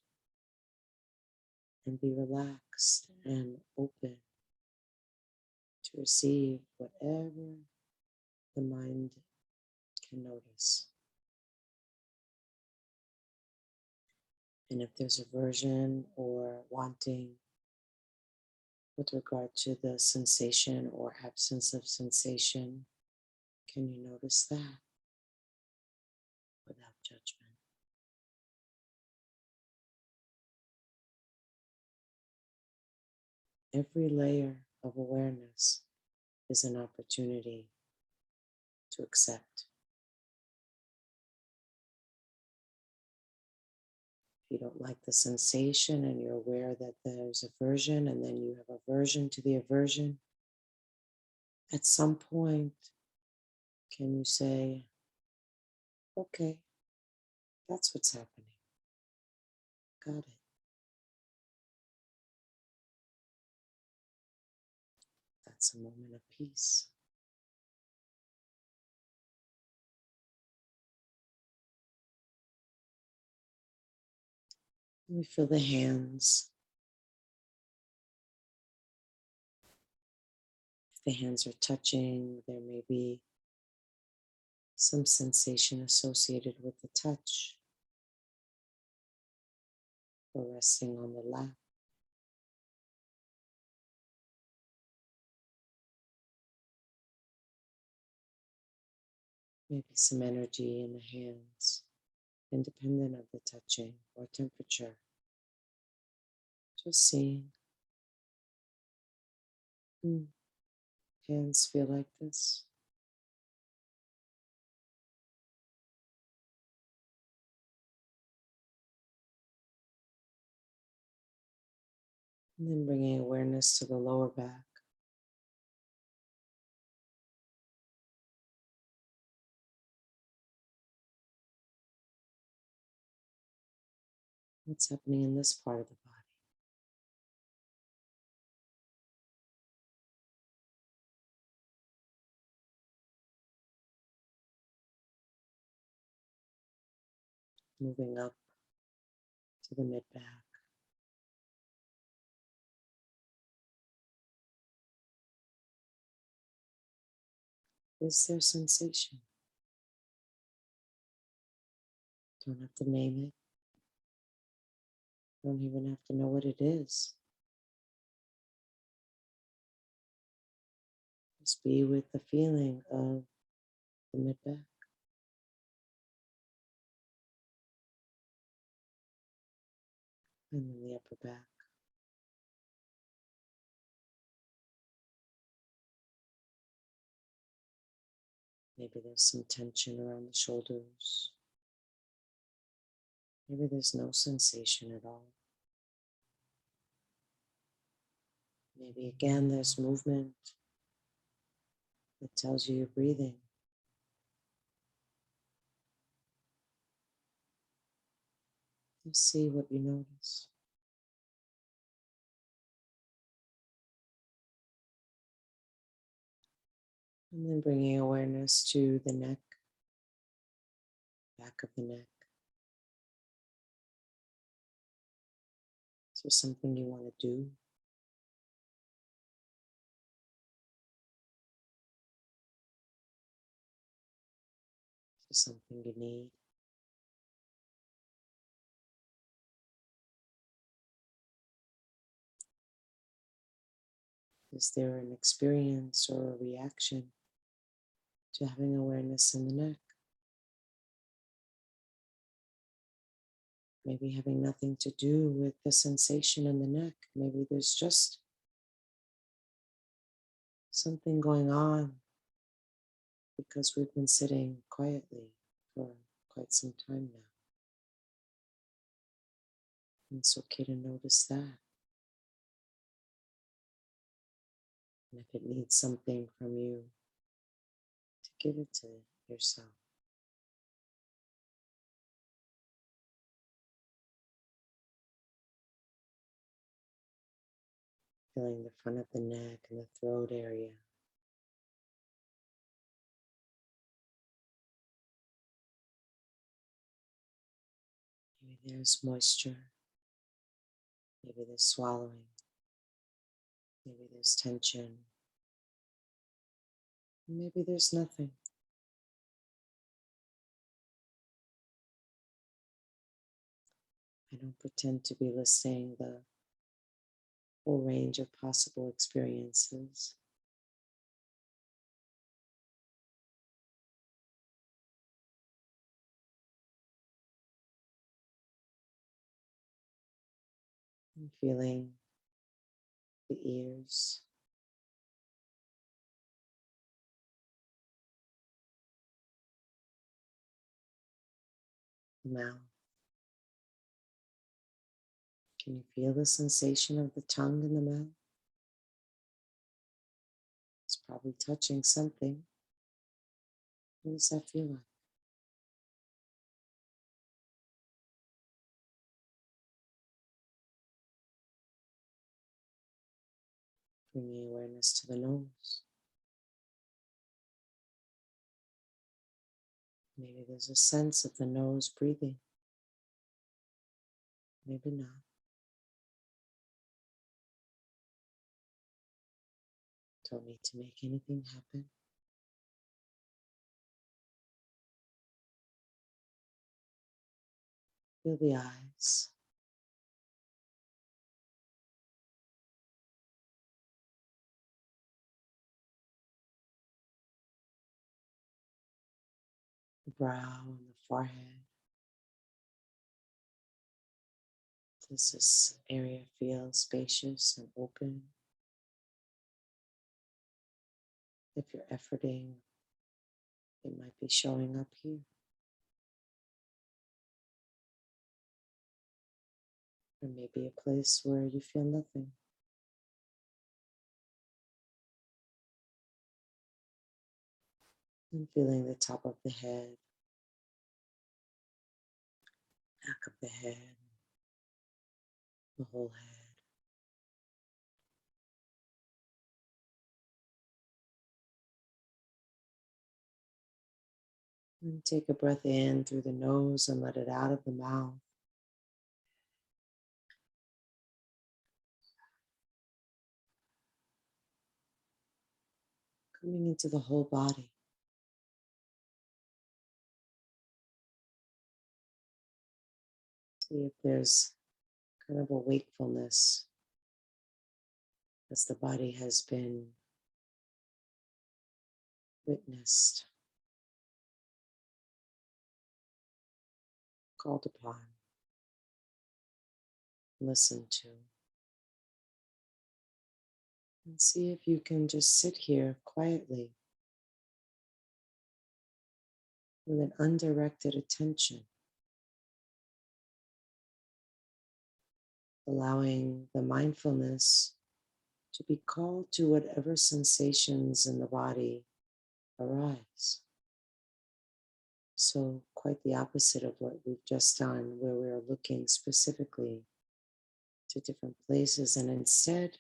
and be relaxed and open to receive whatever the mind can notice. And if there's aversion or wanting with regard to the sensation or absence of sensation, can you notice that without judgment? Every layer of awareness is an opportunity to accept. If you don't like the sensation and you're aware that there's aversion and then you have aversion to the aversion, at some point, can you say, okay, that's what's happening. Got it. That's a moment of peace. We feel the hands. If the hands are touching, there may be some sensation associated with the touch, or resting on the lap. Maybe some energy in the hands, independent of the touching or temperature. Just seeing. Hands feel like this. And then bringing awareness to the lower back. What's happening in this part of the body? Moving up to the mid back. Is there sensation? Don't have to name it. Don't even have to know what it is. Just be with the feeling of the mid back. And then the upper back. Maybe there's some tension around the shoulders. Maybe there's no sensation at all. Maybe again there's movement that tells you you're breathing. Just see what you notice. And then bringing awareness to the neck, back of the neck. Is there something you want to do? Is there something you need? Is there an experience or a reaction to having awareness in the neck? Maybe having nothing to do with the sensation in the neck. Maybe there's just something going on because we've been sitting quietly for quite some time now. And it's okay to notice that. And if it needs something from you, to give it to yourself. Feeling the front of the neck and the throat area. Maybe there's moisture. Maybe there's swallowing. Maybe there's tension. Maybe there's nothing. I don't pretend to be listing the whole range of possible experiences. I'm feeling the ears, the mouth. Can you feel the sensation of the tongue in the mouth? It's probably touching something. What does that feel like? Bringing awareness to the nose. Maybe there's a sense of the nose breathing. Maybe not. Don't need to make anything happen. Feel the eyes. The brow and the forehead. Does this area feel spacious and open? If you're efforting, it might be showing up here. Or maybe a place where you feel nothing. And feeling the top of the head, back of the head, the whole head. And take a breath in through the nose and let it out of the mouth. Coming into the whole body. See if there's kind of a wakefulness as the body has been witnessed, called upon, listened to. And see if you can just sit here quietly with an undirected attention, allowing the mindfulness to be called to whatever sensations in the body arise. So quite the opposite of what we've just done, where we're looking specifically to different places and instead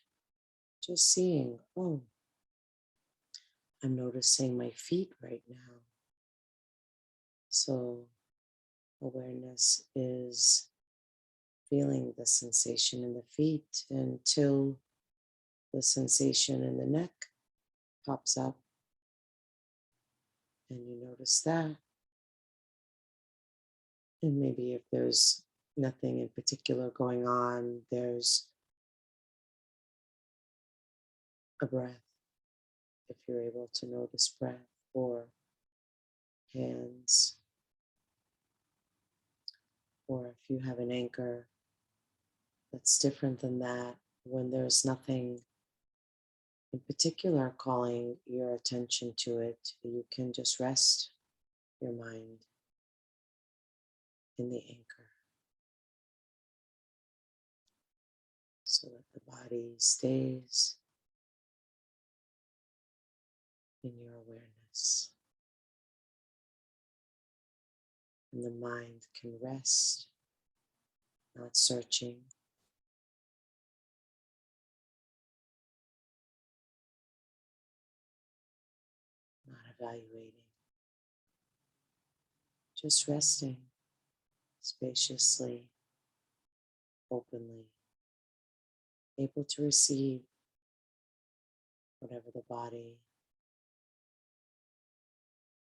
just seeing, oh, I'm noticing my feet right now. So awareness is feeling the sensation in the feet until the sensation in the neck pops up and you notice that. And maybe if there's nothing in particular going on, there's a breath. If you're able to notice breath or hands, or if you have an anchor that's different than that, when there's nothing in particular calling your attention to it, you can just rest your mind in the anchor so that the body stays in your awareness and the mind can rest, not searching, evaluating, just resting spaciously, openly, able to receive whatever the body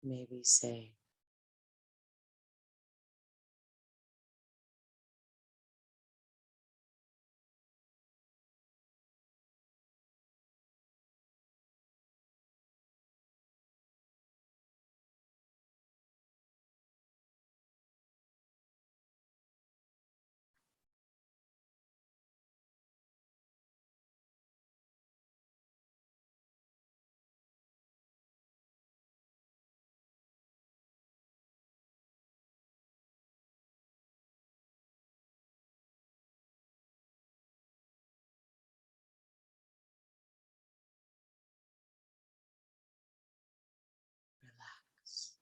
may be saying. Relax.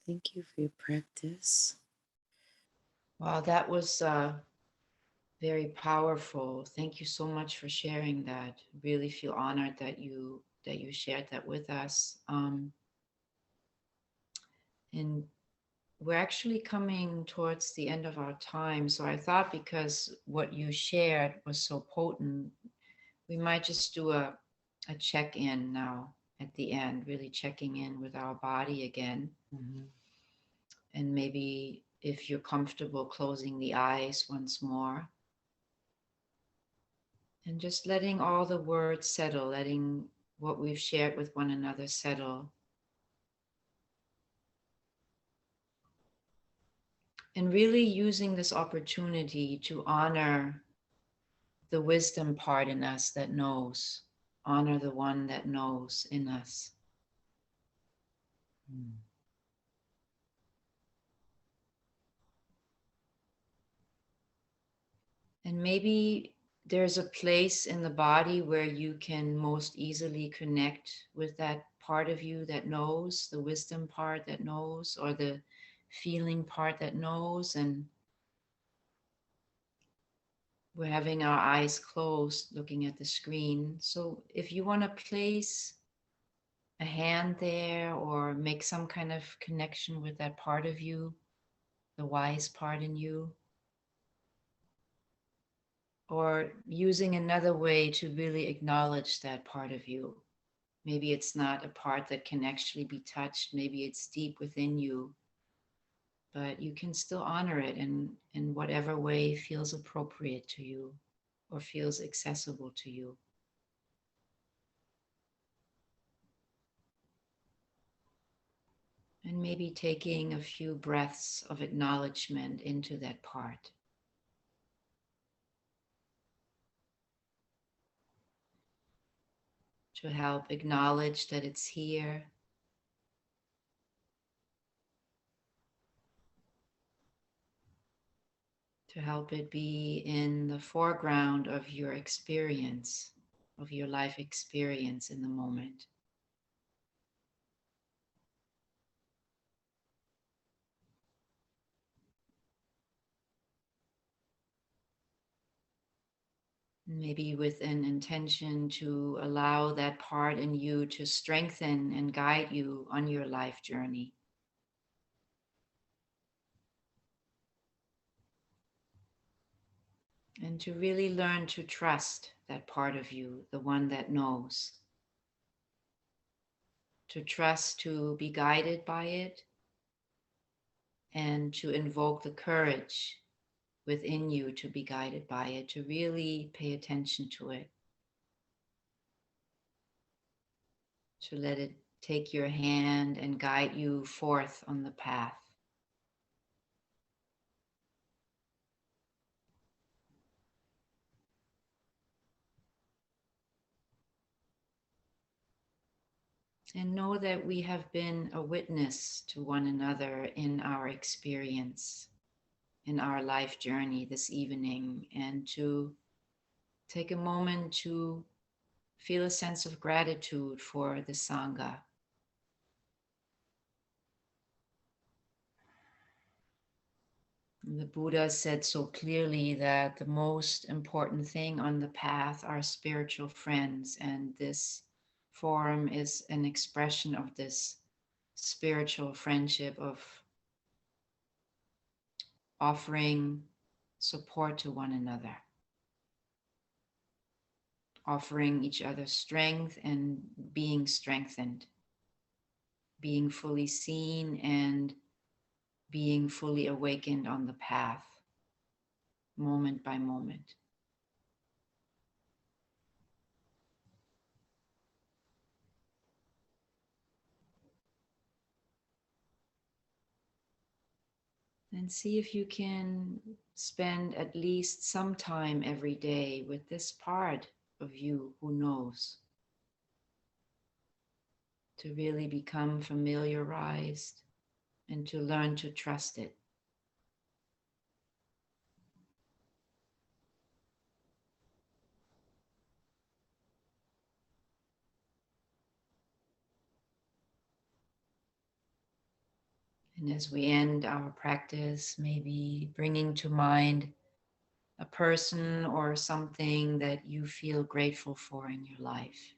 Thank you for your practice. Wow, that was very powerful. Thank you so much for sharing that. Really feel honored that you shared that with us. And we're actually coming towards the end of our time. So I thought, because what you shared was so potent, we might just do a check-in now at the end, really checking in with our body again. Mhm. And maybe if you're comfortable, closing the eyes once more. And just letting all the words settle, letting what we've shared with one another settle. And really using this opportunity to honor the wisdom part in us that knows, honor the one that knows in us. Mm. And maybe there's a place in the body where you can most easily connect with that part of you that knows, the wisdom part that knows, or the feeling part that knows. And we're having our eyes closed, looking at the screen. So if you want to place a hand there or make some kind of connection with that part of you, the wise part in you, or using another way to really acknowledge that part of you. Maybe it's not a part that can actually be touched. Maybe it's deep within you, but you can still honor it in whatever way feels appropriate to you or feels accessible to you. And maybe taking a few breaths of acknowledgement into that part. To help acknowledge that it's here. To help it be in the foreground of your experience, of your life experience in the moment. Maybe with an intention to allow that part in you to strengthen and guide you on your life journey. And to really learn to trust that part of you, the one that knows. To trust to be guided by it and to invoke the courage within you to be guided by it, to really pay attention to it. To let it take your hand and guide you forth on the path. And know that we have been a witness to one another in our experience, in our life journey this evening, and to take a moment to feel a sense of gratitude for the Sangha. The Buddha said so clearly that the most important thing on the path are spiritual friends, and this forum is an expression of this spiritual friendship, of offering support to one another, offering each other strength and being strengthened, being fully seen and being fully awakened on the path, moment by moment. And see if you can spend at least some time every day with this part of you who knows, to really become familiarized and to learn to trust it. And as we end our practice, maybe bringing to mind a person or something that you feel grateful for in your life.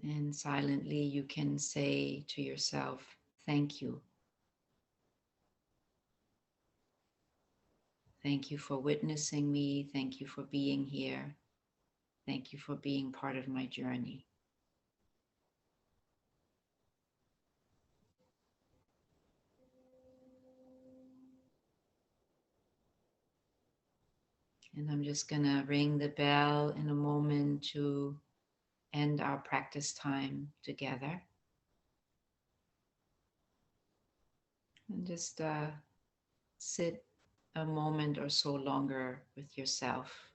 And silently you can say to yourself, thank you. Thank you for witnessing me. Thank you for being here. Thank you for being part of my journey. And I'm just going to ring the bell in a moment to end our practice time together. And just sit a moment or so longer with yourself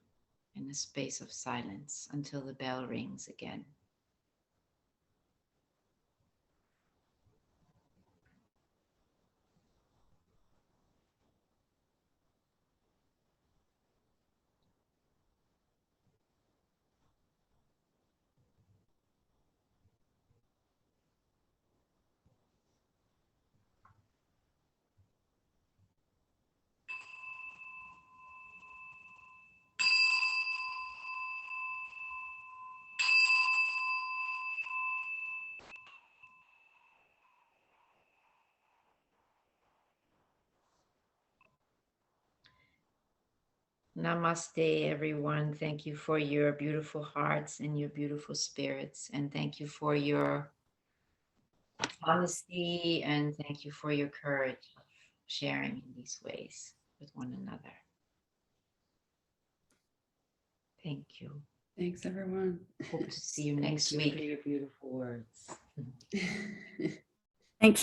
in a space of silence until the bell rings again. Namaste, everyone. Thank you for your beautiful hearts and your beautiful spirits. And thank you for your honesty, and thank you for your courage of sharing in these ways with one another. Thank you. Thanks, everyone. Hope to see you Thank next you week. for your beautiful words. Thanks